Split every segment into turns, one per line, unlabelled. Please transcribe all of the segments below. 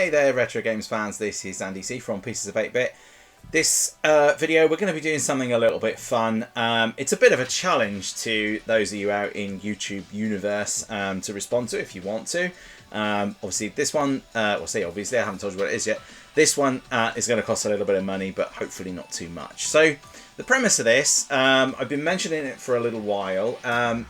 Hey there retro games fans, this is Andy C from Pieces of 8-Bit. This video we're going to be doing something a little bit fun. It's a bit of a challenge to those of you out in YouTube universe to respond to if you want to. Obviously this one, obviously I haven't told you what it is yet. This one is going to cost a little bit of money, but hopefully not too much. So the premise of this, I've been mentioning it for a little while,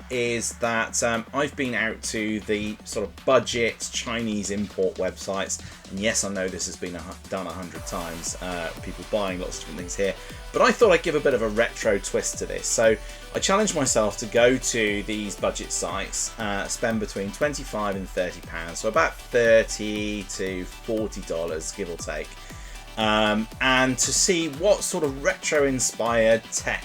is that I've been out to the sort of budget Chinese import websites. And yes, I know this has been done 100 times, people buying lots of different things here. But I thought I'd give a bit of a retro twist to this. So I challenged myself to go to these budget sites, spend between £25 and £30, so about $30 to $40, give or take. And to see what sort of retro inspired tech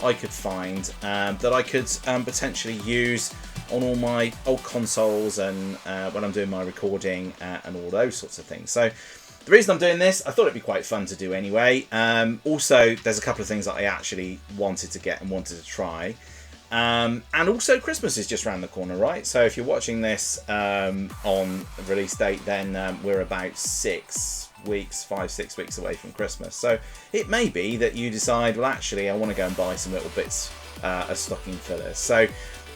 I could find that I could potentially use on all my old consoles and when I'm doing my recording and all those sorts of things. So the reason I'm doing this, I thought it'd be quite fun to do anyway. Also, there's a couple of things that I actually wanted to get and wanted to try. And also Christmas is just around the corner, right? So if you're watching this on release date, then we're about 6 weeks, 5-6 weeks away from Christmas. So it may be that you decide, well, actually, I want to go and buy some little bits of stocking fillers. So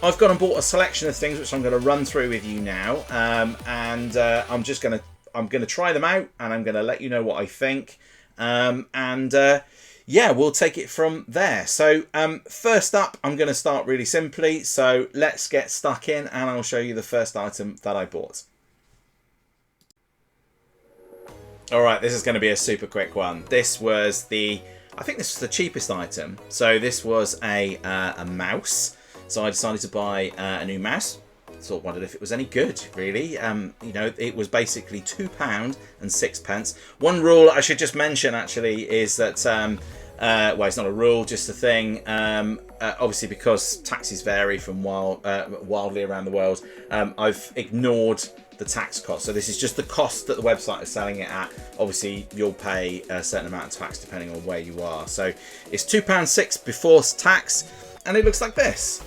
I've gone and bought a selection of things which I'm going to run through with you now, and I'm going to try them out, and I'm going to let you know what I think, yeah, we'll take it from there. So first up, I'm going to start really simply. So let's get stuck in, and I'll show you the first item that I bought. All right, this is going to be a super quick one. This was I think this was the cheapest item. So this was a mouse. So I decided to buy a new mouse. Sort of wondered if it was any good, really. You know, it was basically £2 and 6p. One rule I should just mention, actually, is that, well, it's not a rule, just a thing. Obviously, because taxes vary from wildly around the world, I've ignored the tax cost. So this is just the cost that the website is selling it at. Obviously, you'll pay a certain amount of tax depending on where you are. So it's £2.06 before tax. And it looks like this.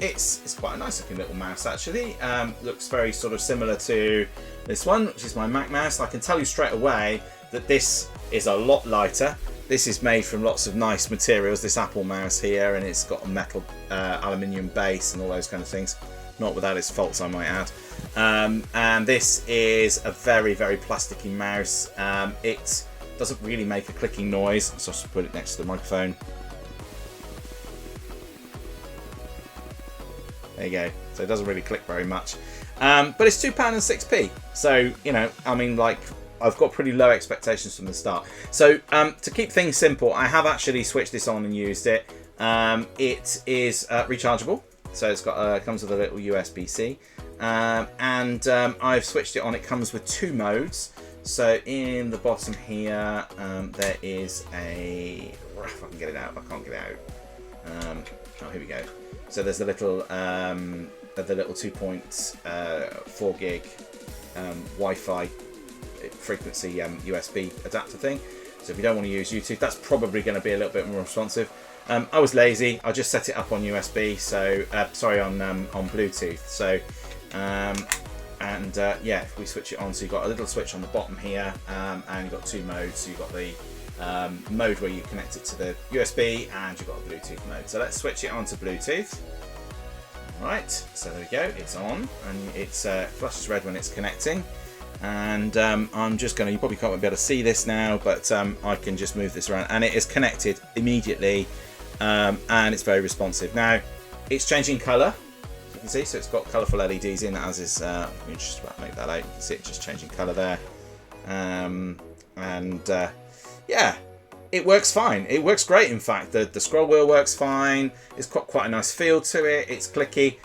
It's quite a nice looking little mouse, actually. Looks very sort of similar to this one, which is my Mac mouse. I can tell you straight away that this is a lot lighter. This is made from lots of nice materials, this Apple mouse here, and it's got a metal aluminium base and all those kind of things. Not without its faults, I might add. And this is a very, very plasticky mouse. It doesn't really make a clicking noise, so I'll just put it next to the microphone. There you go. So it doesn't really click very much. But it's £2 and 6p. So, you know, I mean, like, I've got pretty low expectations from the start. So to keep things simple, I have actually switched this on and used it. It is rechargeable. So it's got comes with a little USB-C. And I've switched it on. It comes with 2 modes. So in the bottom here, there is a... If I can get it out. I can't get it out. Oh, here we go. So there's the little 2.4 gig Wi-Fi frequency USB adapter thing. So if you don't want to use YouTube, that's probably going to be a little bit more responsive. I was lazy. I just set it up on USB. So sorry, on Bluetooth. So yeah, if we switch it on, so you've got a little switch on the bottom here, and you've got 2 modes. So you've got the mode where you connect it to the USB, and you've got a Bluetooth mode. So let's switch it on to Bluetooth. Right, so there we go, it's on, and it's flashes red when it's connecting. And I'm just going to, you probably can't be able to see this now, but I can just move this around, and it is connected immediately, and it's very responsive. Now, it's changing colour, as you can see, so it's got colourful LEDs in, as is, let me just about make that out, you can see it just changing colour there. Yeah, it works fine. It works great, in fact. The scroll wheel works fine. It's got quite a nice feel to it. It's clicky.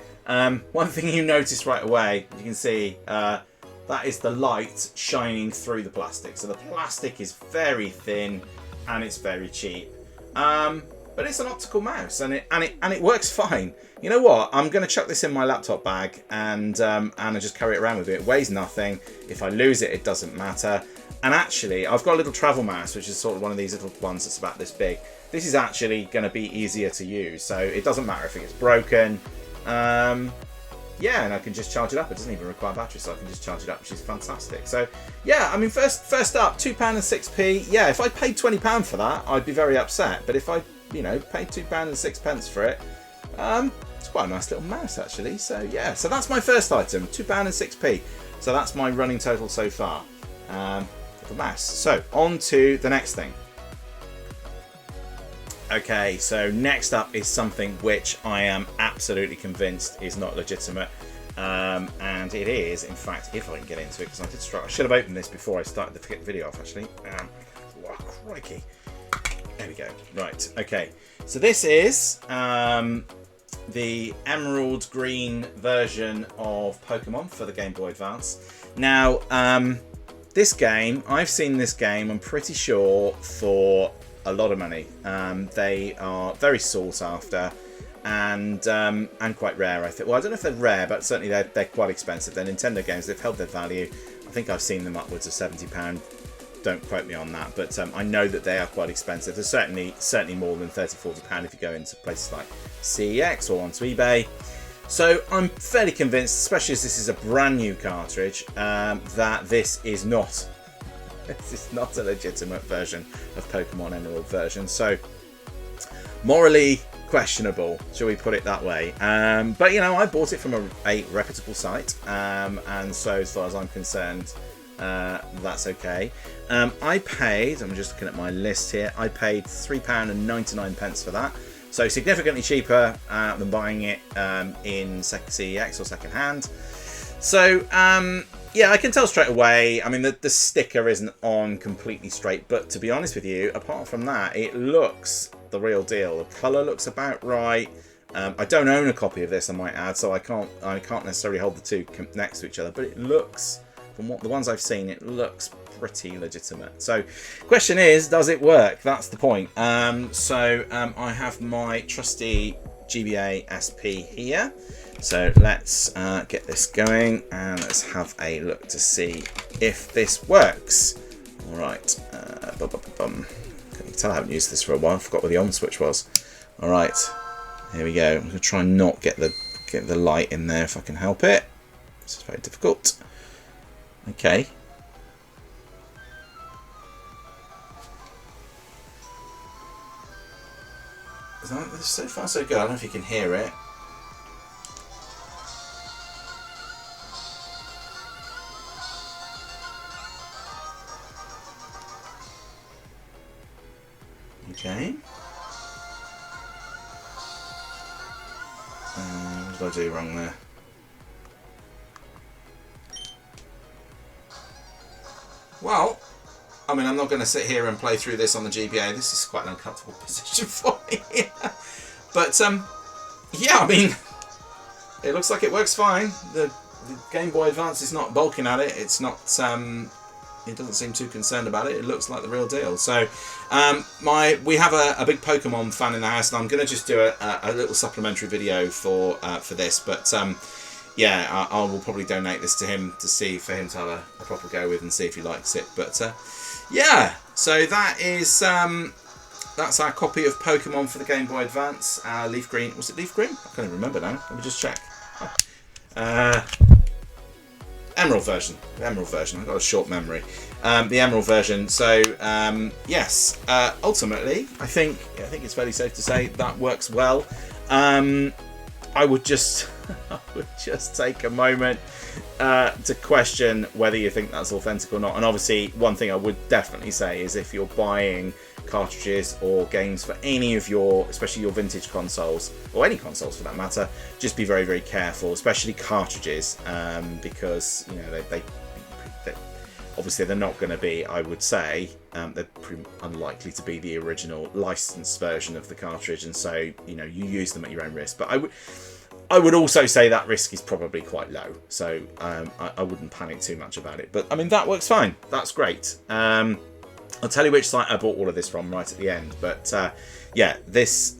One thing you notice right away, you can see, that is the light shining through the plastic. So the plastic is very thin and it's very cheap. But it's an optical mouse, and it works fine. You know what? I'm going to chuck this in my laptop bag and I just carry it around with it. It weighs nothing. If I lose it, it doesn't matter. And actually, I've got a little travel mouse, which is sort of one of these little ones that's about this big. This is actually going to be easier to use, so it doesn't matter if it gets broken. yeah, and I can just charge it up. It doesn't even require battery, so I can just charge it up, which is fantastic. So yeah, I mean, first up, £2.06. Yeah, if I paid £20 for that, I'd be very upset. But if I, you know, paid £2.06 for it, it's quite a nice little mouse actually. So yeah, so that's my first item, £2.06. So that's my running total so far for the mouse. So on to the next thing. Okay, so next up is something which I am absolutely convinced is not legitimate, and it is, in fact, if I can get into it, because I did struggle. I should have opened this before I started the video off, actually. Oh, crikey. There we go. Right, okay. So this is the emerald green version of Pokemon for the Game Boy Advance. Now, this game, I've seen this game, I'm pretty sure, for a lot of money. They are very sought after and quite rare, I think. Well, I don't know if they're rare, but certainly they're quite expensive. They're Nintendo games. They've held their value. I think I've seen them upwards of £70. Don't quote me on that, but I know that they are quite expensive. They're certainly more than £30–40 if you go into places like CEX or onto eBay. So I'm fairly convinced, especially as this is a brand new cartridge, that this is not a legitimate version of Pokemon Emerald version. So morally questionable, shall we put it that way. But you know, I bought it from a reputable site, and so as far as I'm concerned, that's okay. I paid, I'm just looking at my list here, I paid £3.99 for that. So significantly cheaper than buying it in CEX or second hand. So yeah, I can tell straight away. I mean, the sticker isn't on completely straight, but to be honest with you, apart from that, it looks the real deal. The colour looks about right. I don't own a copy of this, I might add, so I can't necessarily hold the two next to each other. But it looks, from the ones I've seen, it looks pretty legitimate. So, question is, does it work? That's the point. I have my trusty GBA SP here. So let's get this going and let's have a look to see if this works. All right. Can you tell I haven't used this for a while? I forgot where the on switch was. All right. Here we go. I'm going to try and not get the light in there if I can help it. This is very difficult. Okay. So far so good. I don't know if you can hear it. Okay. What did I do wrong there? Well, I mean, I'm not going to sit here and play through this on the GBA. This is quite an uncomfortable position for me. But, yeah, I mean, it looks like it works fine. The Game Boy Advance is not balking at it. It's not, it doesn't seem too concerned about it. It looks like the real deal. So, we have a big Pokemon fan in the house, and I'm going to just do a little supplementary video for this. But, yeah, I will probably donate this to him for him to have a proper go with and see if he likes it. But yeah, so that is that's our copy of Pokemon for the Game Boy Advance. Leaf green. Was it leaf green? I can't even remember now. Let me just check. Emerald version. The Emerald version. I've got a short memory. The Emerald version. So yes, ultimately, I think it's fairly safe to say that works well. I would just take a moment to question whether you think that's authentic or not. And obviously, one thing I would definitely say is if you're buying cartridges or games for any of your, especially your vintage consoles, or any consoles for that matter, just be very, very careful, especially cartridges, because, you know, they obviously they're not going to be, I would say, they're pretty unlikely to be the original licensed version of the cartridge, and so, you know, you use them at your own risk. But I would also say that risk is probably quite low, so I wouldn't panic too much about it. But I mean, that works fine. That's great. I'll tell you which site I bought all of this from right at the end. But yeah, this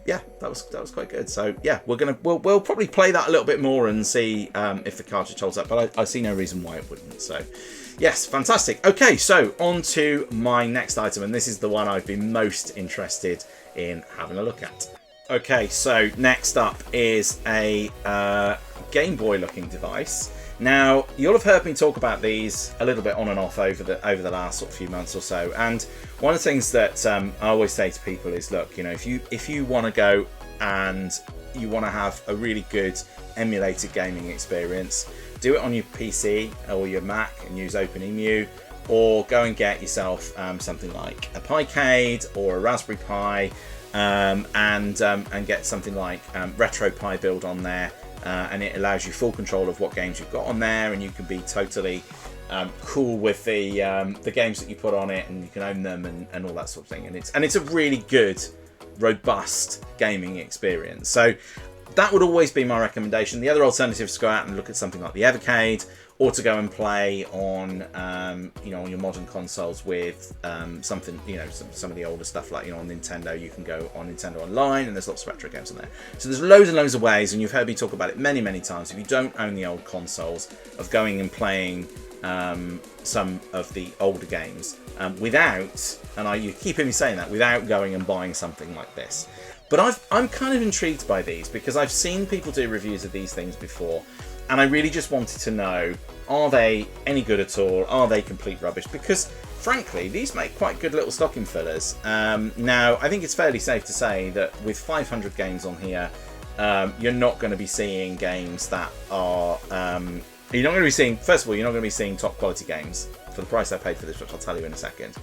yeah, that was quite good. So yeah, we'll probably play that a little bit more and see if the cartridge holds up. But I see no reason why it wouldn't. So yes, fantastic. Okay, so on to my next item, and this is the one I've been most interested in having a look at. Okay, so next up is a Game Boy looking device. Now, you'll have heard me talk about these a little bit on and off over the last sort of few months or so. And one of the things that I always say to people is, look, you know, if you want to go and you want to have a really good emulated gaming experience, do it on your PC or your Mac and use OpenEMU, or go and get yourself something like a Picade or a Raspberry Pi, and get something like RetroPie build on there. And it allows you full control of what games you've got on there, and you can be totally cool with the games that you put on it, and you can own them and all that sort of thing. And it's a really good, robust gaming experience. So that would always be my recommendation. The other alternative is to go out and look at something like the Evercade, or to go and play on on your modern consoles with something, some of the older stuff, like on Nintendo. You can go on Nintendo Online, and there's lots of retro games on there. So there's loads and loads of ways, and you've heard me talk about it many, many times. If you don't own the old consoles, of going and playing some of the older games without, and you keep hearing me saying that, without going and buying something like this. But I'm kind of intrigued by these, because I've seen people do reviews of these things before, and I really just wanted to know, are they any good at all? Are they complete rubbish? Because, frankly, these make quite good little stocking fillers. Now, I think it's fairly safe to say that with 500 games on here, you're not going to be seeing games that are... you're not going to be seeing... First of all, you're not going to be seeing top quality games for the price I paid for this, which I'll tell you in a second.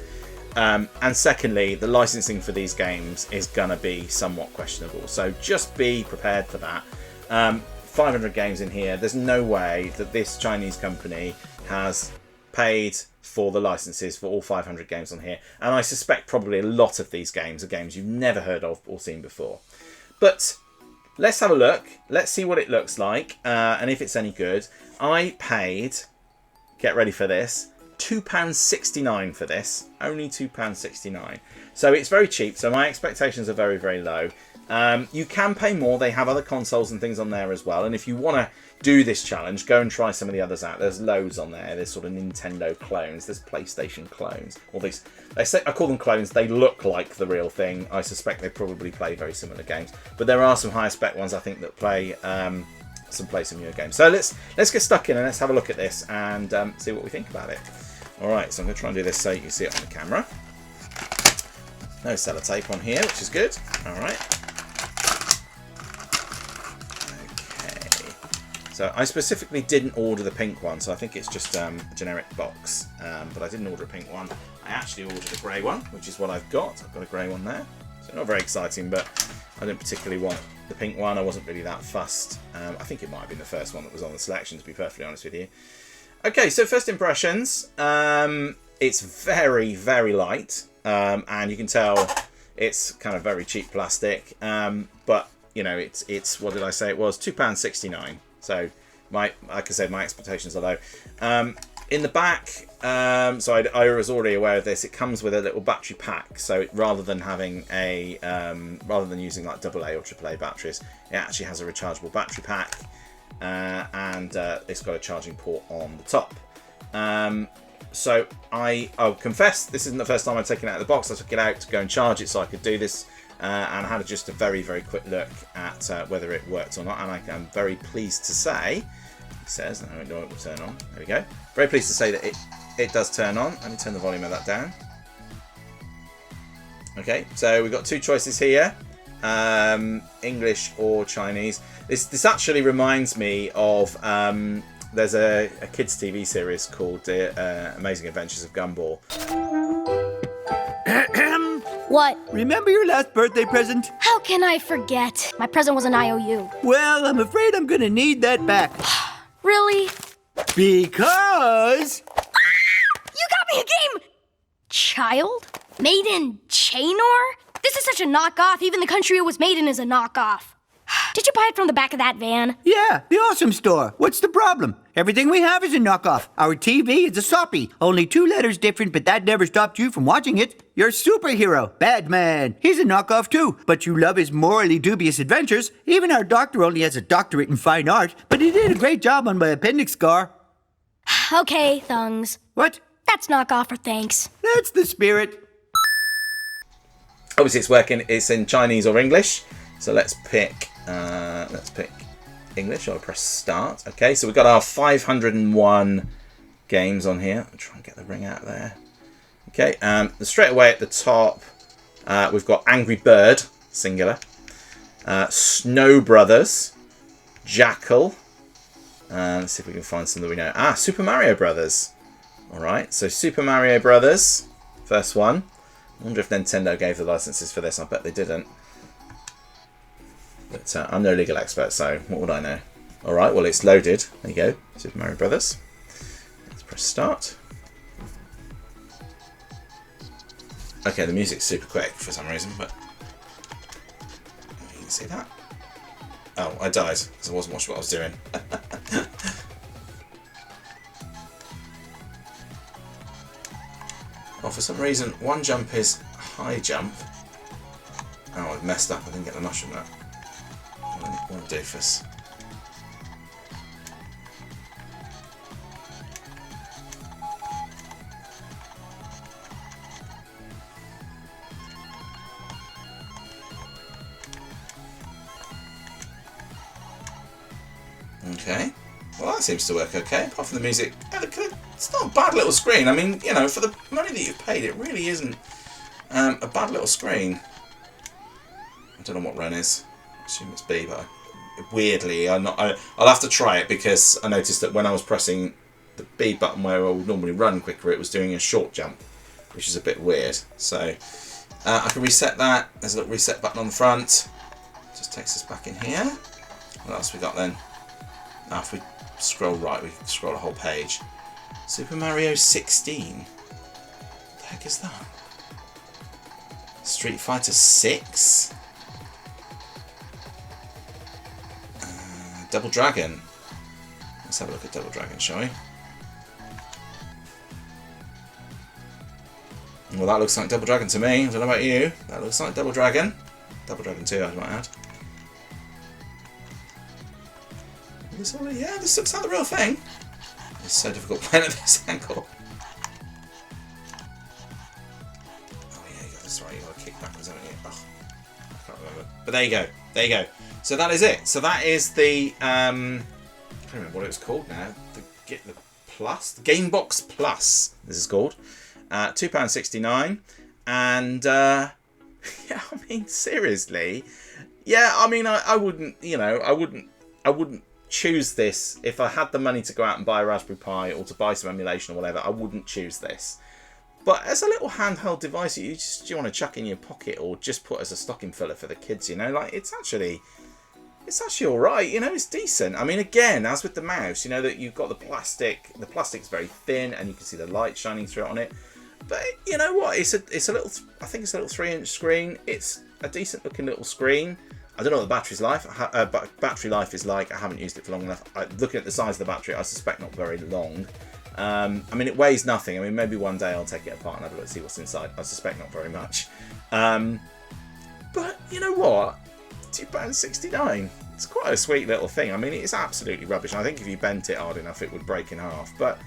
And secondly, the licensing for these games is going to be somewhat questionable. So just be prepared for that. 500 games in here. There's no way that this Chinese company has paid for the licenses for all 500 games on here. And I suspect probably a lot of these games are games you've never heard of or seen before. But let's have a look. Let's see what it looks like, and if it's any good. I paid, get ready for this, £2.69 for this. Only £2.69. So it's very cheap. So my expectations are very, very low. You can pay more. They have other consoles and things on there as well. And if you want to do this challenge, go and try some of the others out. There's loads on there. There's sort of Nintendo clones. There's PlayStation clones. All these, I call them clones. They look like the real thing. I suspect they probably play very similar games. But there are some higher spec ones, I think, that play some newer games. So let's get stuck in and let's have a look at this and see what we think about it. All right. So I'm going to try and do this so you can see it on the camera. No sellotape on here, which is good. All right. So I specifically didn't order the pink one, so I think it's just a generic box. But I didn't order a pink one. I actually ordered a grey one, which is what I've got. I've got a grey one there. So not very exciting, but I didn't particularly want the pink one. I wasn't really that fussed. I think it might have been the first one that was on the selection, to be perfectly honest with you. Okay, so first impressions. It's very, very light. And you can tell it's kind of very cheap plastic. But, it's what did I say it was? £2.69. So, like I said, my expectations are low. In the back, so I was already aware of this. It comes with a little battery pack. So rather than having rather than using like AA or AAA batteries, it actually has a rechargeable battery pack, and it's got a charging port on the top. So I'll confess, this isn't the first time I've taken it out of the box. I took it out to go and charge it so I could do this. And had just a very, very quick look at whether it worked or not. And I'm very pleased to say, it says, I don't know it will turn on. There we go. Very pleased to say that it does turn on. Let me turn the volume of that down. Okay, so we've got two choices here. English or Chinese. This actually reminds me of, there's a kids TV series called Amazing Adventures of Gumball.
What?
Remember your last birthday present?
How can I forget? My present was an IOU.
Well, I'm afraid I'm gonna need that back.
Really?
Because...
You got me a game! Child? Made in Chainor? This is such a knockoff. Even the country it was made in is a knockoff. Did you buy it from the back of that van?
Yeah, the Awesome Store. What's the problem? Everything we have is a knockoff. Our TV is a soppy. Only 2 letters different, but that never stopped you from watching it. Your superhero, Batman. He's a knockoff too, but you love his morally dubious adventures. Even our doctor only has a doctorate in fine art, but he did a great job on my appendix scar.
Okay, Thungs.
What?
That's knockoff for thanks.
That's the spirit.
Obviously it's working. It's in Chinese or English. So let's pick English. I'll press start. Okay, so we've got our 501 games on here. I'll try and get the ring out there. Okay, straight away at the top, we've got Angry Bird, singular, Snow Brothers, Jackal. Let's see if we can find some that we know. Super Mario Brothers. Alright, so Super Mario Brothers, first one. I wonder if Nintendo gave the licenses for this. I bet they didn't. But I'm no legal expert, so what would I know? Alright, well, it's loaded. There you go, Super Mario Brothers. Let's press start. Okay, the music's super quick for some reason, but you can see that. Oh, I died because I wasn't watching what I was doing. Well, for some reason, one jump is high jump. Oh, I've messed up. I didn't get the mushroom there. One doofus. Okay, well that seems to work okay, apart from the music. It's not a bad little screen. I mean, you know, for the money that you've paid, it really isn't a bad little screen. I don't know what run is. I assume it's B, but weirdly, I'll have to try it because I noticed that when I was pressing the B button where I would normally run quicker, it was doing a short jump, which is a bit weird. So I can reset that. There's a little reset button on the front. Just takes us back in here. What else we got then? Now, if we scroll right, we can scroll the whole page. Super Mario 16. What the heck is that? Street Fighter 6. Double Dragon. Let's have a look at Double Dragon, shall we? Well, that looks like Double Dragon to me. I don't know about you. That looks like Double Dragon. Double Dragon 2, I might add. Yeah, this looks like the real thing. It's so difficult playing at this angle. Oh yeah, that's right. You got to kick backwards, haven't you? Oh, I can't remember. But there you go. There you go. So that is it. So that is the I can't remember what it was called now. The Plus, the Game Box Plus. This is called £2.69, and yeah, I mean seriously, yeah, I mean I wouldn't, you know, I wouldn't choose this if I had the money to go out and buy a Raspberry Pi or to buy some emulation or whatever. I wouldn't choose this. But as a little handheld device you want to chuck in your pocket or just put as a stocking filler for the kids, you know, like it's actually all right, you know, it's decent. I mean, again, as with the mouse, you know, that you've got the plastic's very thin and you can see the light shining through on it. But you know what, it's a little, I think it's a little 3-inch screen. It's a decent looking little screen. I don't know what the battery life is like. I haven't used it for long enough. Looking at the size of the battery, I suspect not very long. I mean, it weighs nothing. I mean, maybe one day I'll take it apart and have a look, see what's inside. I suspect not very much. But you know what? £2.69. It's quite a sweet little thing. I mean, it's absolutely rubbish. I think if you bent it hard enough, it would break in half. But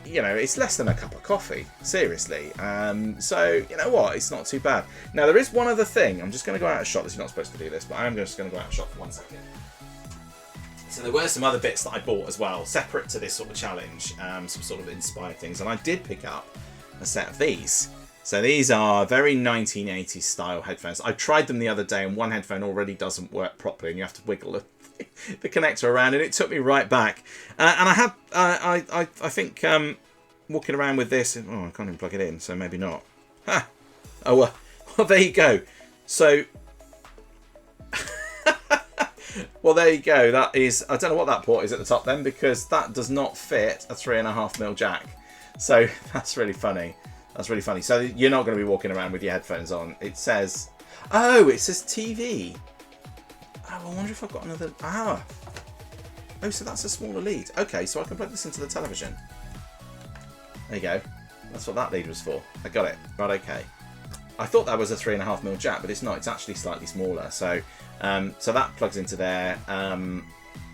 you know, it's less than a cup of coffee, seriously. So, you know what, it's not too bad. Now, there is one other thing. I'm just going to go out of shot. You're not supposed to do this, but I am just going to go out of shot for 1 second. So there were some other bits that I bought as well, separate to this sort of challenge, some sort of inspired things. And I did pick up a set of these. So these are very 1980s style headphones. I tried them the other day, and one headphone already doesn't work properly, and you have to wiggle the connector around, and it took me right back. And I had, I think, walking around with this. Oh, I can't even plug it in, so maybe not. Ha! Oh, well, there you go. So, well, there you go. That is, I don't know what that port is at the top then, because that does not fit a 3.5mm jack. So that's really funny. That's really funny. So you're not going to be walking around with your headphones on. It says, oh, it says TV. Oh, I wonder if I've got another... Oh, so that's a smaller lead. Okay, so I can plug this into the television. There you go. That's what that lead was for. I got it. Right, okay. I thought that was a 3.5mm jack, but it's not. It's actually slightly smaller. So so that plugs into there.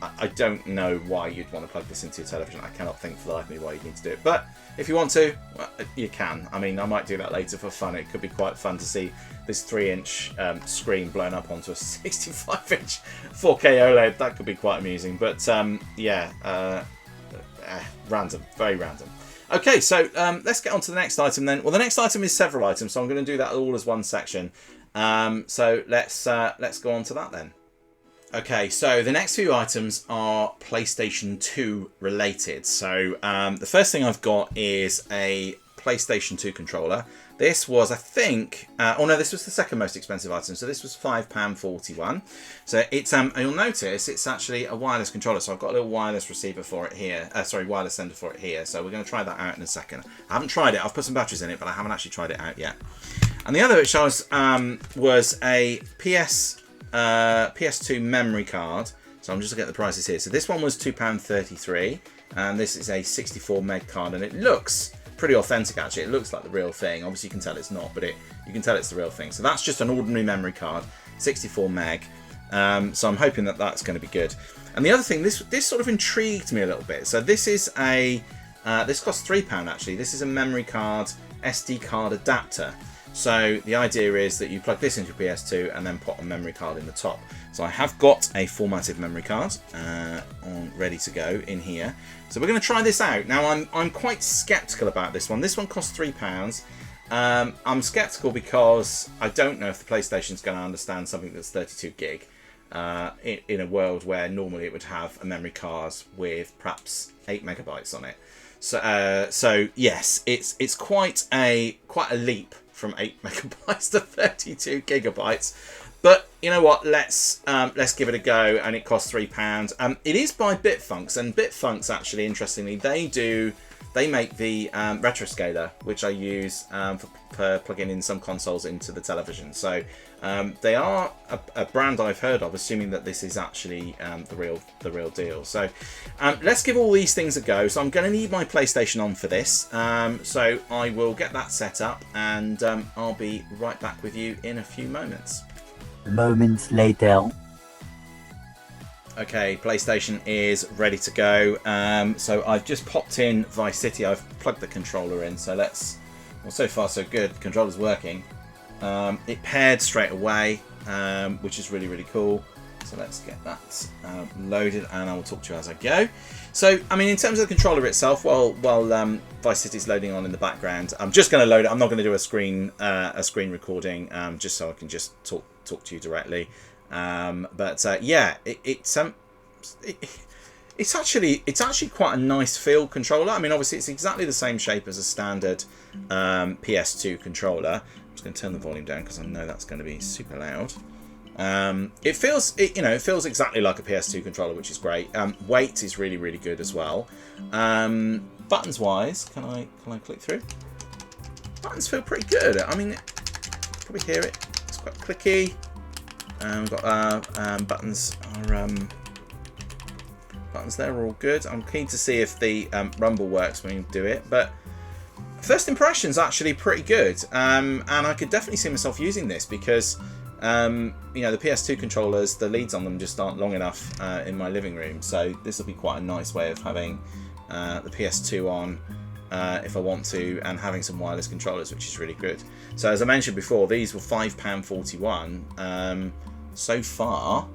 I don't know why you'd want to plug this into your television. I cannot think for the life of me why you need to do it. But if you want to, well, you can. I mean, I might do that later for fun. It could be quite fun to see this 3-inch screen blown up onto a 65-inch 4K OLED. That could be quite amusing. But yeah, random, very random. Okay, so let's get on to the next item then. Well, the next item is several items, so I'm going to do that all as one section. So let's go on to that then. Okay, so the next few items are PlayStation 2 related. So the first thing I've got is a PlayStation 2 controller. This was, I think, oh no, this was the second most expensive item. So this was £5.41. So it's, you'll notice it's actually a wireless controller. So I've got a little wireless receiver for it here. Sorry, wireless sender for it here. So we're going to try that out in a second. I haven't tried it. I've put some batteries in it, but I haven't actually tried it out yet. And the other which I was a PS2 memory card. So I'm just looking at the prices here. So this one was £2.33, and this is a 64 meg card, and it looks pretty authentic actually. It looks like the real thing. Obviously you can tell it's not, but you can tell it's the real thing. So that's just an ordinary memory card, 64 meg. So I'm hoping that that's going to be good. And the other thing, this sort of intrigued me a little bit. So this is a this costs £3 actually. This is a memory card SD card adapter. So the idea is that you plug this into your PS2 and then put a memory card in the top. So I have got a formatted memory card ready to go in here. So we're going to try this out. Now I'm quite sceptical about this one. This one costs £3. I'm sceptical because I don't know if the PlayStation's going to understand something that's 32 gig in a world where normally it would have a memory card with perhaps 8 megabytes on it. So yes, it's quite a leap from 8 megabytes to 32 gigabytes. But you know what? Let's give it a go, and it costs £3. It is by Bitfunks, and Bitfunks actually, interestingly, they make the retroscaler, which I use for plugging in some consoles into the television. So they are a brand I've heard of, assuming that this is actually the real deal. So let's give all these things a go. So I'm going to need my PlayStation on for this. So I will get that set up, and I'll be right back with you in a few moments.
Moments later.
Okay, PlayStation is ready to go. So I've just popped in Vice City. I've plugged the controller in. So well, so far so good. The controller's working. It paired straight away, which is really, really cool. So let's get that loaded, and I will talk to you as I go. So, I mean, in terms of the controller itself, while Vice City's loading on in the background, I'm just going to load it. I'm not going to do a screen recording, just so I can just talk to you directly. Yeah, it's actually quite a nice feel controller. I mean, obviously it's exactly the same shape as a standard PS2 controller. I'm just going to turn the volume down because I know that's going to be super loud. It feels exactly like a PS2 controller, which is great. Weight is really, really good as well. Buttons wise, can I click through? Buttons feel pretty good. I mean, you can probably hear it. It's quite clicky. We've got buttons there are all good. I'm keen to see if the rumble works when you do it, but first impressions actually pretty good. And I could definitely see myself using this because the PS2 controllers, the leads on them just aren't long enough in my living room. So this will be quite a nice way of having the PS2 on if I want to, and having some wireless controllers, which is really good. So as I mentioned before, these were £5.41. So far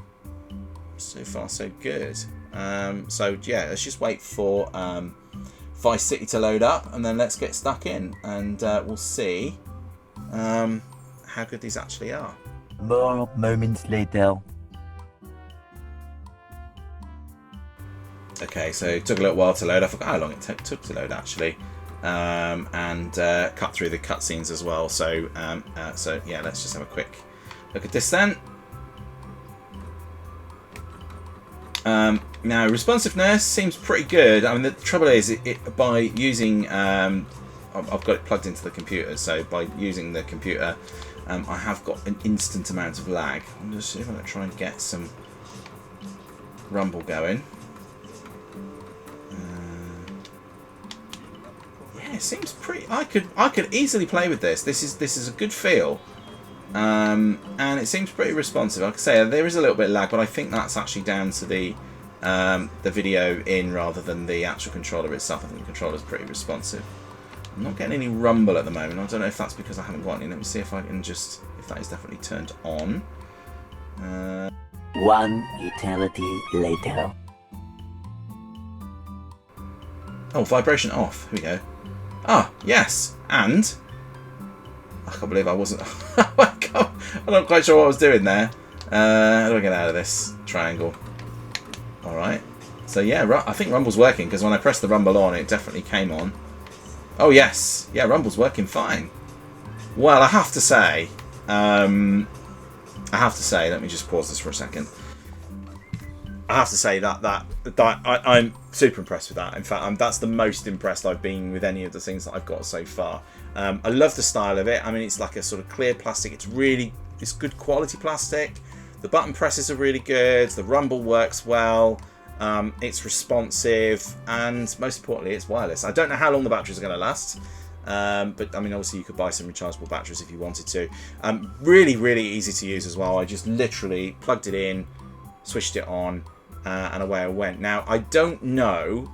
so good. So yeah, let's just wait for Vice City to load up, and then let's get stuck in, and we'll see how good these actually are.
More moments later.
Okay, so it took a little while to load. I forgot how long it took to load actually, and cut through the cutscenes as well. So yeah, let's just have a quick look at this then. Now, responsiveness seems pretty good. I mean, the trouble is, by using, I've got it plugged into the computer, so by using the computer, I have got an instant amount of lag. I'm just see if I'm going to try and get some rumble going. Yeah, it seems pretty. I could easily play with this. This is a good feel, and it seems pretty responsive. Like I say, there is a little bit of lag, but I think that's actually down to the video in rather than the actual controller itself. I think the controller is pretty responsive. I'm not getting any rumble at the moment. I don't know if that's because I haven't got any. Let me see if I can just if that is definitely turned on.
One eternity later.
Oh, vibration off. Here we go. Ah, yes. And I can't believe I wasn't. I'm not quite sure what I was doing there. How do I get out of this triangle? All right. So yeah, I think Rumble's working because when I pressed the Rumble on, it definitely came on. Oh yes, yeah, Rumble's working fine. Well, I have to say, let me just pause this for a second. I have to say that I'm super impressed with that. In fact, that's the most impressed I've been with any of the things that I've got so far. I love the style of it. I mean, it's like a sort of clear plastic. It's good quality plastic. The button presses are really good. The rumble works well. It's responsive, and most importantly, it's wireless. I don't know how long the batteries are going to last. But I mean, obviously you could buy some rechargeable batteries if you wanted to. Really, really easy to use as well. I just literally plugged it in, switched it on, and away I went. Now, I don't know,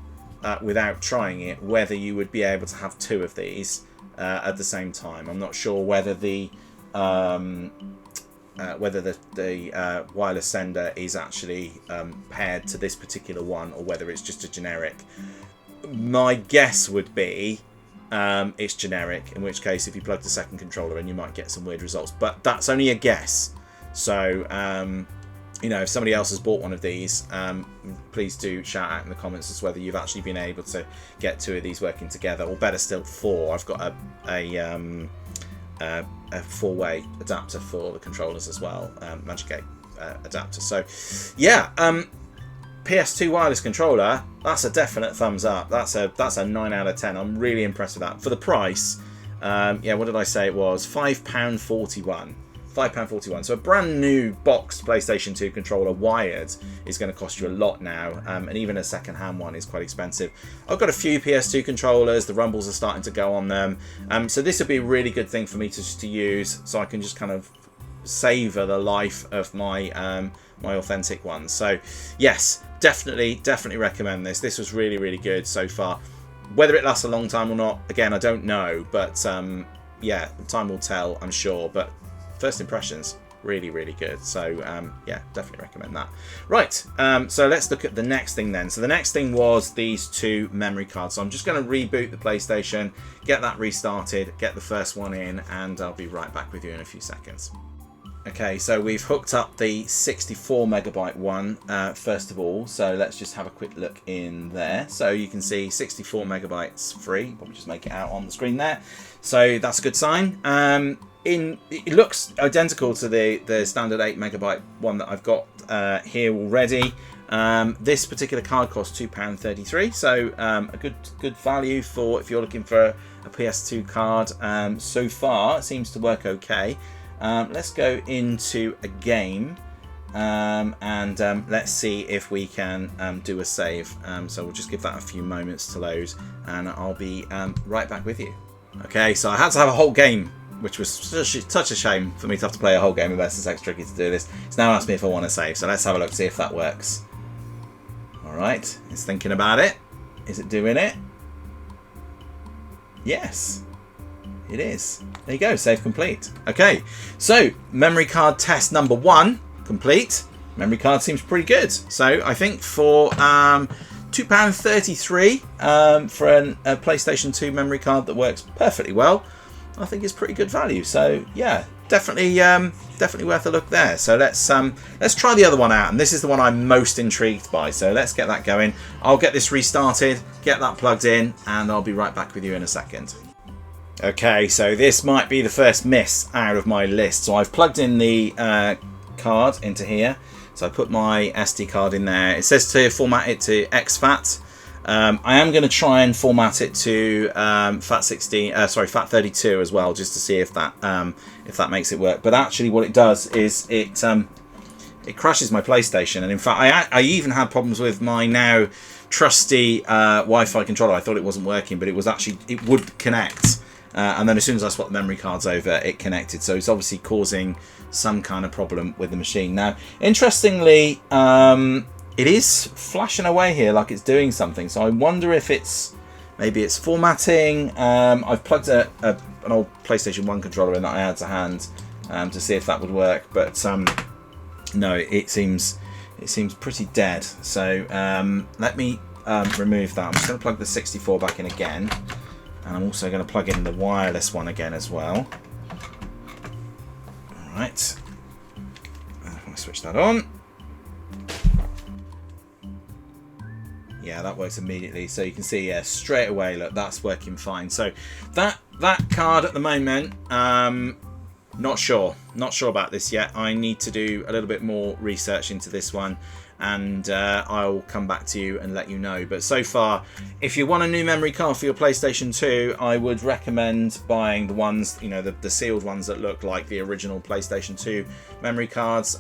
without trying it, whether you would be able to have two of these at the same time. I'm not sure whether the wireless sender is actually paired to this particular one, or whether it's just a generic. My guess would be it's generic, in which case if you plug the second controller in, you might get some weird results, but that's only a guess. So you know, if somebody else has bought one of these, please do shout out in the comments as to whether you've actually been able to get two of these working together, or better still, four. I've got a four-way adapter for the controllers as well, Magic 8 adapter. So yeah, PS2 wireless controller, that's a definite thumbs up. That's a 9 out of 10. I'm really impressed with that. For the price, yeah, what did I say it was? £5.41. £5.41. So a brand new boxed PlayStation 2 controller wired is going to cost you a lot now, and even a second-hand one is quite expensive. I've got a few PS2 controllers. The rumbles are starting to go on them, so this would be a really good thing for me to use, so I can just kind of savour the life of my my authentic ones. So yes, definitely recommend this. This was really, really good so far. Whether it lasts a long time or not, again, I don't know, but yeah, time will tell, I'm sure. But first impressions, really, really good. So yeah, definitely recommend that. Right, so let's look at the next thing then. So the next thing was these two memory cards. So I'm just going to reboot the PlayStation, get that restarted, get the first one in, and I'll be right back with you in a few seconds. Okay, so we've hooked up the 64 megabyte one first of all. So let's just have a quick look in there. So you can see 64 megabytes free. Probably just make it out on the screen there. So that's a good sign. It looks identical to the standard 8 megabyte one that I've got here already. This particular card costs £2.33, so a good value for if you're looking for a PS2 card. So far, it seems to work okay. Let's go into a game and let's see if we can do a save. So we'll just give that a few moments to load, and I'll be right back with you. Okay, so I had to have a whole game, which was such a shame for me to have to play a whole game of SSX Tricky to do this. It's now asked me if I want to save, so let's have a look, see if that works. Alright, it's thinking about it. Is it doing it? Yes, it is. There you go, save complete. Okay, so memory card test number 1 complete. Memory card seems pretty good. So I think for £2.33 for a PlayStation 2 memory card that works perfectly well, I think it's pretty good value. So yeah, definitely worth a look there. So let's try the other one out, and this is the one I'm most intrigued by. So let's get that going. I'll get this restarted, get that plugged in, and I'll be right back with you in a second. Okay, so this might be the first miss out of my list. So I've plugged in the card into here. So I put my SD card in there. It says to format it to exFAT. I am going to try and format it to FAT32 as well, just to see if that makes it work. But actually, what it does is it it crashes my PlayStation. And in fact, I even had problems with my now trusty Wi-Fi controller. I thought it wasn't working, but it was actually, it would connect. And then as soon as I swapped the memory cards over, it connected. So it's obviously causing some kind of problem with the machine. Now, interestingly, it is flashing away here like it's doing something. So I wonder if it's, maybe it's formatting. I've plugged an old PlayStation 1 controller in that I had to hand to see if that would work. But no, it seems pretty dead. So let me remove that. I'm just going to plug the 64 back in again. And I'm also going to plug in the wireless one again as well. Alright. I'm going to switch that on. Yeah, that works immediately. So you can see, yeah, straight away, look, that's working fine. So that card at the moment, not sure about this yet. I need to do a little bit more research into this one, and I'll come back to you and let you know. But so far, if you want a new memory card for your PlayStation 2, I would recommend buying the ones, you know, the sealed ones that look like the original PlayStation 2 memory cards.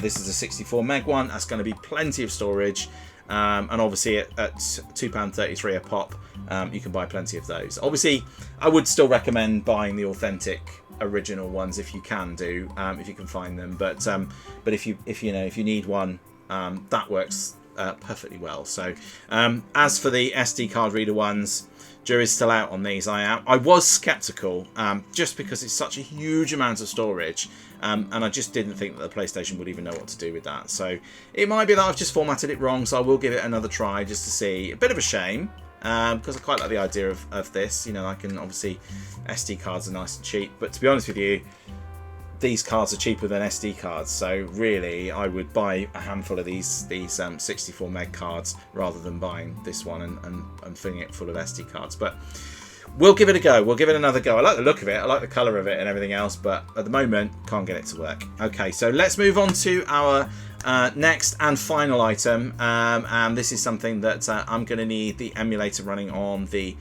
This is a 64 meg one. That's going to be plenty of storage. And obviously at £2.33 a pop, you can buy plenty of those. Obviously, I would still recommend buying the authentic original ones if you can do, if you can find them. But if you need one, that works perfectly well. So as for the SD card reader ones, jury's still out on these. I was skeptical just because it's such a huge amount of storage, and I just didn't think that the PlayStation would even know what to do with that. So it might be that I've just formatted it wrong, so I will give it another try just to see. A bit of a shame, because I quite like the idea of this. You know, I can obviously, SD cards are nice and cheap, but to be honest with you, these cards are cheaper than SD cards, so really I would buy a handful of these 64 meg cards rather than buying this one and filling it full of SD cards. But we'll give it a go. We'll give it another go. I like the look of it. I like the colour of it and everything else, but at the moment, can't get it to work. Okay, so let's move on to our next and final item. And this is something that I'm going to need the emulator running on the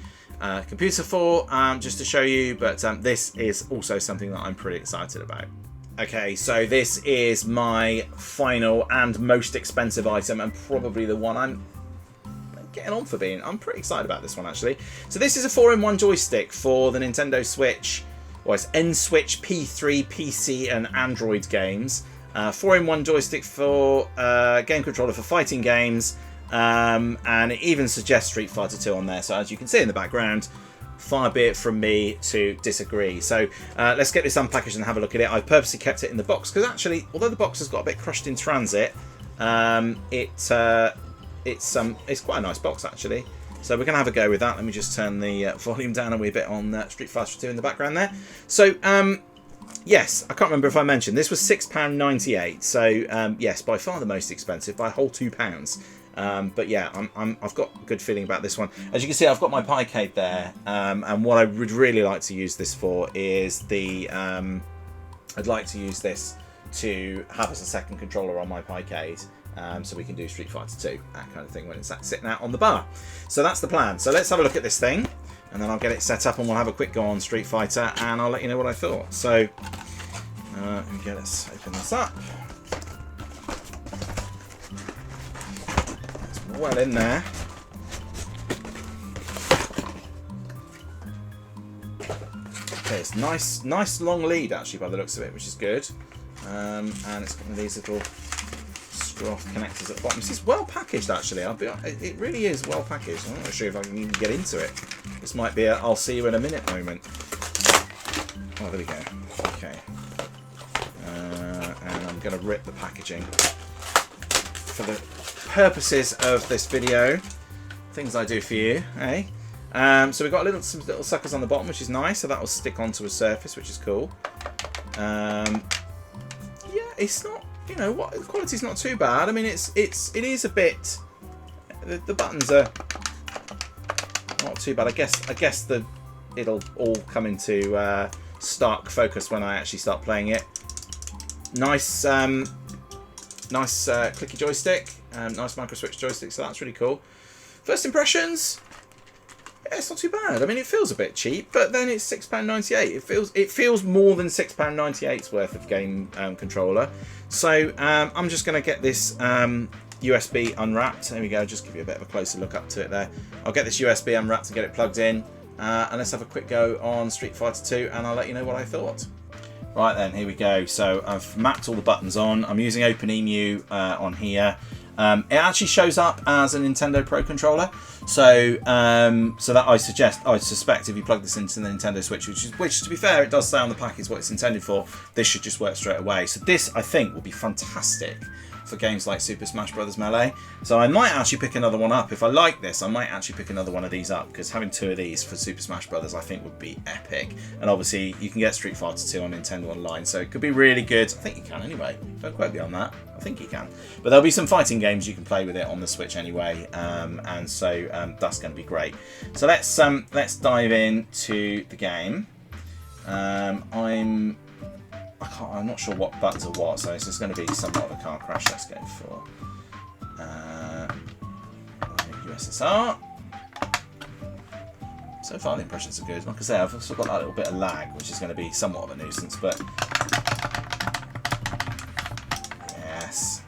computer for, just to show you, but this is also something that I'm pretty excited about. Okay, so this is my final and most expensive item, and probably the one I'm getting on for being. I'm pretty excited about this one, actually. So this is a 4-in-1 joystick for the Nintendo Switch. Well, it's N-Switch, P3, PC and Android games. 4-in-1 joystick for game controller for fighting games. And it even suggests Street Fighter 2 on there. So as you can see in the background, far be it from me to disagree. So let's get this unpackaged and have a look at it. I've purposely kept it in the box because actually, although the box has got a bit crushed in transit, it's quite a nice box actually. So we're going to have a go with that. Let me just turn the volume down a wee bit on Street Fighter 2 in the background there. So yes, I can't remember if I mentioned this was £6.98. So yes, by far the most expensive by a whole £2. But yeah, I've got a good feeling about this one. As you can see, I've got my Piecade there, and what I would really like to use this for is the I'd like to use this to have as a second controller on my Piecade, so we can do Street Fighter 2, that kind of thing, when it's sitting out on the bar. So that's the plan. So let's have a look at this thing, and then I'll get it set up and we'll have a quick go on Street Fighter, and I'll let you know what I thought. So let's open this up. Well in there. Okay, it's nice long lead actually by the looks of it, which is good. And it's got one of these little screw-off connectors at the bottom. This is well packaged actually. It really is well packaged. I'm not sure if I can even get into it. This might be a I'll see you in a minute moment. Oh, there we go. Okay. And I'm going to rip the packaging for the purposes of this video, things I do for you, eh? So we've got some little suckers on the bottom, which is nice, so that will stick onto a surface, which is cool. Yeah, it's not, you know, what the quality's not too bad. I mean, it is a bit. The buttons are not too bad. I guess it'll all come into stark focus when I actually start playing it. Nice clicky joystick. Nice micro switch joystick, so that's really cool. First impressions, yeah, it's not too bad. I mean, it feels a bit cheap, but then it's £6.98. It feels more than £6.98's worth of game controller. So I'm just going to get this USB unwrapped. There we go. Just give you a bit of a closer look up to it there. I'll get this USB unwrapped and get it plugged in. And let's have a quick go on Street Fighter 2, and I'll let you know what I thought. Right then, here we go. So I've mapped all the buttons on. I'm using OpenEMU on here. It actually shows up as a Nintendo Pro controller. So so that I suspect if you plug this into the Nintendo Switch, which to be fair, it does say on the pack is what it's intended for, this should just work straight away. So this, I think, will be fantastic for games like Super Smash Bros. Melee. So I might actually pick another one up. If I like this, I might actually pick another one of these up, because having 2 of these for Super Smash Bros. I think would be epic. And obviously you can get Street Fighter 2 on Nintendo Online, so it could be really good. I think you can anyway. Don't quote me on that. I think you can. But there'll be some fighting games you can play with it on the Switch anyway, and so that's going to be great. So let's dive into the game. I'm not sure what buttons are what, so this is going to be somewhat of a car crash. Let's go for USSR. So far the impressions are good. Like I say, I've also got that little bit of lag, which is going to be somewhat of a nuisance, but yes.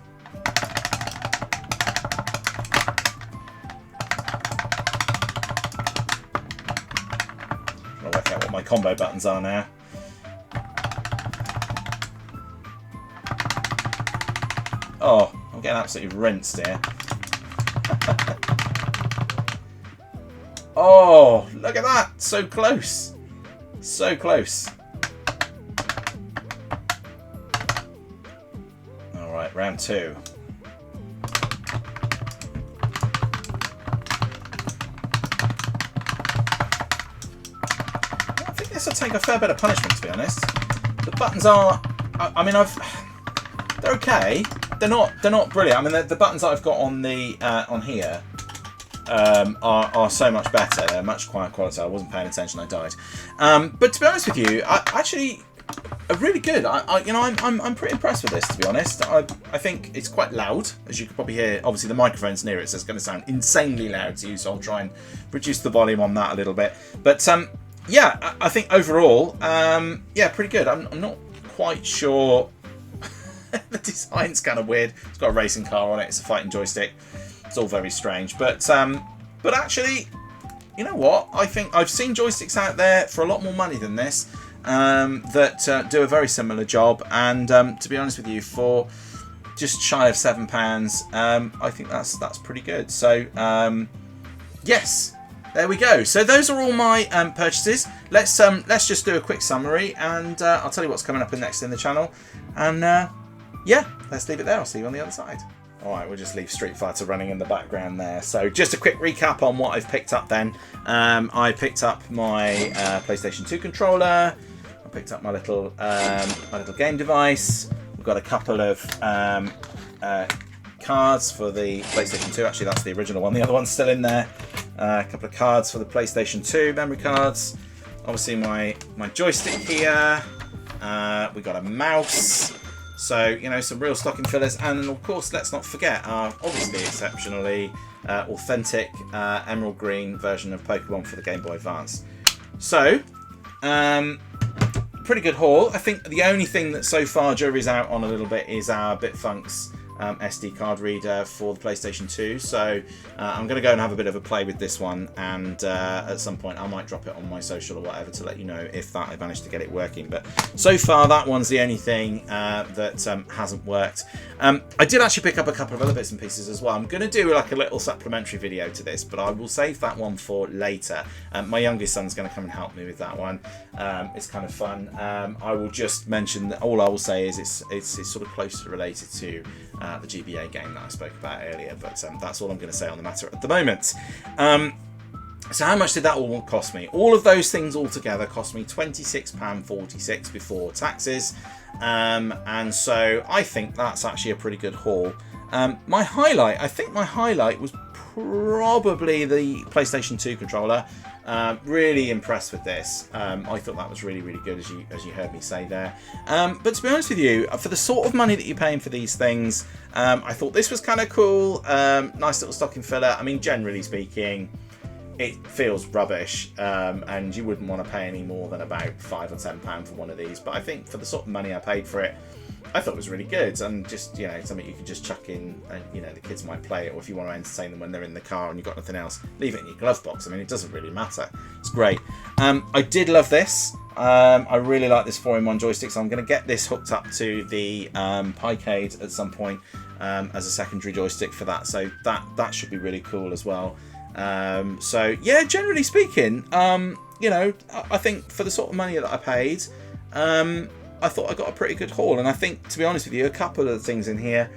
Trying to work out what my combo buttons are now. Oh, I'm getting absolutely rinsed here. Oh, look at that! So close. So close. Alright, round 2. I think this will take a fair bit of punishment, to be honest. The buttons are... I mean, they're okay. They're not brilliant. I mean, the buttons that I've got on the on here are so much better. They're much higher quality. I wasn't paying attention. I died. But to be honest with you, actually are really good. I'm pretty impressed with this, to be honest. I think it's quite loud, as you could probably hear. Obviously, the microphone's near it, so it's going to sound insanely loud to you. So I'll try and reduce the volume on that a little bit. But yeah, I think overall, yeah, pretty good. I'm not quite sure. The design's kind of weird. It's got a racing car on it. It's a fighting joystick. It's all very strange. But actually, you know what? I think I've seen joysticks out there for a lot more money than this that do a very similar job. And to be honest with you, for just shy of £7, I think that's pretty good. So yes, there we go. So those are all my purchases. Let's just do a quick summary, and I'll tell you what's coming up next in the channel. And yeah, let's leave it there. I'll see you on the other side. Alright, we'll just leave Street Fighter running in the background there. So just a quick recap on what I've picked up then. I picked up my PlayStation 2 controller. I picked up my little game device. We've got a couple of cards for the PlayStation 2. Actually, that's the original one. The other one's still in there. A couple of cards for the PlayStation 2, memory cards. Obviously my joystick here. We got a mouse. So, you know, some real stocking fillers. And then, of course, let's not forget our obviously exceptionally authentic emerald green version of Pokemon for the Game Boy Advance. So, pretty good haul. I think the only thing that so far jury's out on a little bit is our Bitfunks SD card reader for the PlayStation 2. So I'm going to go and have a bit of a play with this one, and at some point I might drop it on my social or whatever to let you know if that I managed to get it working. But so far that one's the only thing that hasn't worked. I did actually pick up a couple of other bits and pieces as well. I'm going to do like a little supplementary video to this, but I will save that one for later. My youngest son's going to come and help me with that one. It's kind of fun. I will just mention that all I will say is it's sort of closely related to the GBA game that I spoke about earlier, but that's all I'm going to say on the matter at the moment. So how much did that all cost me? All of those things all together cost me £26.46 before taxes, and so I think that's actually a pretty good haul. I think my highlight was probably the PlayStation 2 controller. Really impressed with this. I thought that was really, really good, as you heard me say there. But to be honest with you, for the sort of money that you're paying for these things, I thought this was kind of cool. Nice little stocking filler. I mean, generally speaking, it feels rubbish, and you wouldn't want to pay any more than about £5 or £10 for one of these. But I think for the sort of money I paid for it, I thought it was really good, and just, you know, something you could just chuck in, and, you know, the kids might play it, or if you want to entertain them when they're in the car and you've got nothing else, leave it in your glove box. I mean, it doesn't really matter. It's great. I did love this. I really like this 4-in-1 joystick, so I'm going to get this hooked up to the Picade at some point as a secondary joystick for that. So that should be really cool as well. So yeah, generally speaking, you know, I think for the sort of money that I paid, I thought I got a pretty good haul. And I think, to be honest with you, a couple of the things in here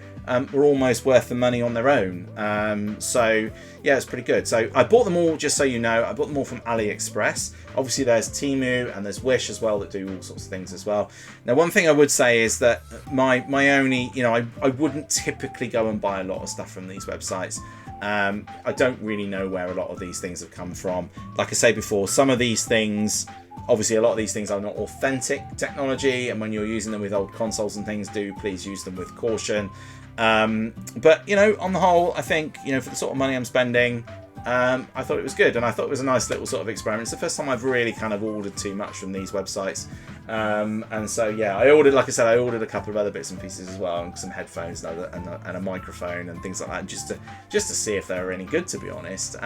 were almost worth the money on their own. So yeah, it's pretty good. So I bought them all, just so you know, I bought them all from AliExpress. Obviously there's Temu and there's Wish as well that do all sorts of things as well. Now, one thing I would say is that my only, you know, I wouldn't typically go and buy a lot of stuff from these websites. I don't really know where a lot of these things have come from. Like I say before, some of these things, obviously a lot of these things are not authentic technology, and when you're using them with old consoles and things, do please use them with caution. But, you know, on the whole, I think, you know, for the sort of money I'm spending, I thought it was good, and I thought it was a nice little sort of experiment. It's the first time I've really kind of ordered too much from these websites. And so, yeah, I ordered, like I said, I ordered a couple of other bits and pieces as well, and some headphones and a microphone and things like that, just to see if they were any good, to be honest.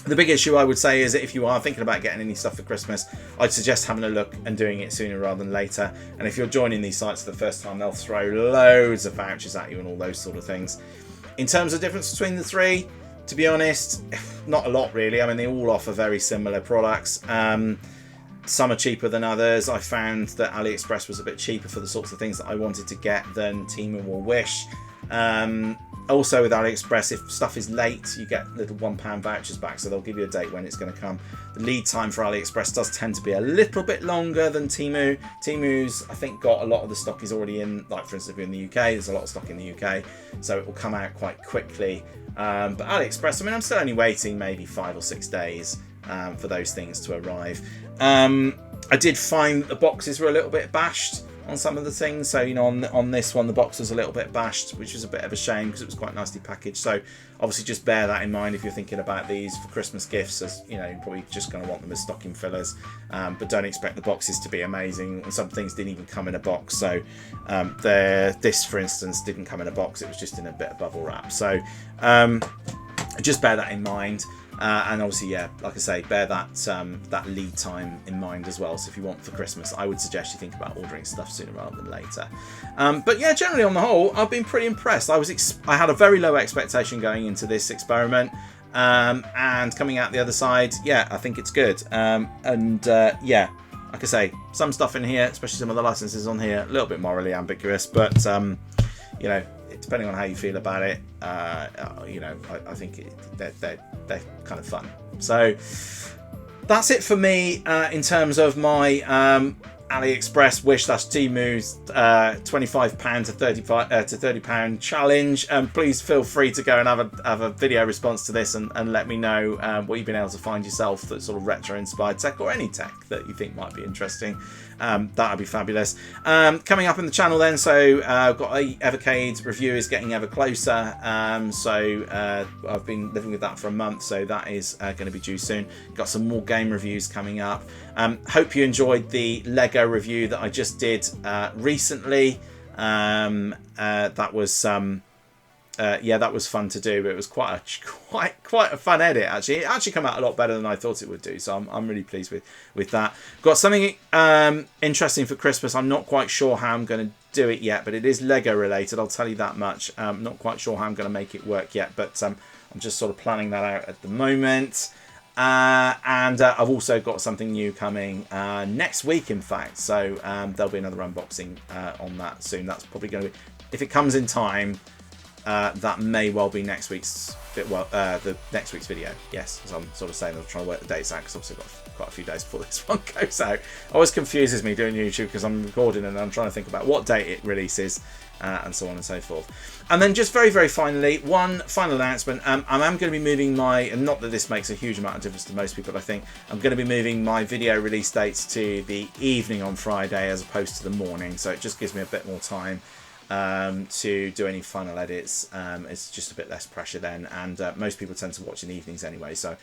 The big issue I would say is that if you are thinking about getting any stuff for Christmas, I'd suggest having a look and doing it sooner rather than later. And if you're joining these sites for the first time, they'll throw loads of vouchers at you and all those sort of things. In terms of difference between the three, to be honest, not a lot really. I mean, they all offer very similar products. Some are cheaper than others. I found that AliExpress was a bit cheaper for the sorts of things that I wanted to get than Temu or Wish. Also with AliExpress, if stuff is late, you get little £1 vouchers back, so they'll give you a date when it's going to come. The lead time for AliExpress does tend to be a little bit longer than Temu. Temu's, I think, got a lot of the stock is already in, like for instance, if you're in the UK, there's a lot of stock in the UK, so it will come out quite quickly. But AliExpress, I mean, I'm still only waiting maybe 5 or 6 days for those things to arrive. I did find the boxes were a little bit bashed on some of the things, so, you know, on this one the box was a little bit bashed, which was a bit of a shame because it was quite nicely packaged. So obviously just bear that in mind if you're thinking about these for Christmas gifts, as you know, you're probably just going to want them as stocking fillers, but don't expect the boxes to be amazing. And some things didn't even come in a box, so this for instance didn't come in a box, it was just in a bit of bubble wrap, so just bear that in mind. And obviously, yeah, like I say, bear that lead time in mind as well. So if you want for Christmas, I would suggest you think about ordering stuff sooner rather than later. But yeah, generally on the whole, I've been pretty impressed. I had a very low expectation going into this experiment, and coming out the other side, yeah, I think it's good. Yeah, like I say, some stuff in here, especially some of the licenses on here, a little bit morally ambiguous, but you know, depending on how you feel about it, you know, I think they're kind of fun. So that's it for me in terms of my AliExpress Wish Temu's £25 to £30 challenge. Please feel free to go and have a video response to this and let me know what you've been able to find yourself, that sort of retro inspired tech or any tech that you think might be interesting. That would be fabulous. Coming up in the channel then, so I've got a Evercade review is getting ever closer. So I've been living with that for a month, so that is going to be due soon. Got some more game reviews coming up. Hope you enjoyed the Lego review that I just did recently. That was yeah, that was fun to do. It was quite a fun edit actually. It actually came out a lot better than I thought it would do, so I'm really pleased with that. Got something interesting for Christmas. I'm not quite sure how I'm going to do it yet, but it is Lego related, I'll tell you that much. Not quite sure how I'm going to make it work yet, but I'm just sort of planning that out at the moment. And I've also got something new coming next week, in fact, so there'll be another unboxing on that soon. That's probably going to be, if it comes in time, that may well be next week's the next week's video. Yes, as I'm sort of saying, I'm trying to work the dates out because obviously I've got quite a few days before this one goes out. It always confuses me doing YouTube because I'm recording and I'm trying to think about what date it releases, and so on and so forth. And then just very, very finally, one final announcement. I am going to be moving and not that this makes a huge amount of difference to most people, I think, I'm going to be moving my video release dates to the evening on Friday as opposed to the morning, so it just gives me a bit more time to do any final edits. It's just a bit less pressure then, and most people tend to watch in the evenings anyway. So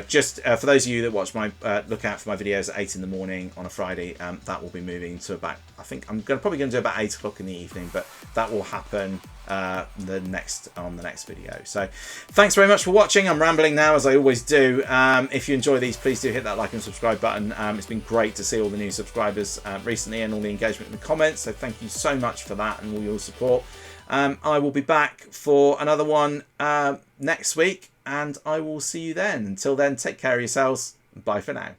just for those of you that watch my look out for my videos at 8 in the morning on a Friday, that will be moving to about, I think I'm probably going to do about 8 o'clock in the evening, but that will happen on the next video. So thanks very much for watching. I'm rambling now, as I always do. If you enjoy these, please do hit that like and subscribe button. It's been great to see all the new subscribers recently and all the engagement in the comments, so thank you so much for that and all your support. I will be back for another one next week, and I will see you then. Until then, take care of yourselves. Bye for now.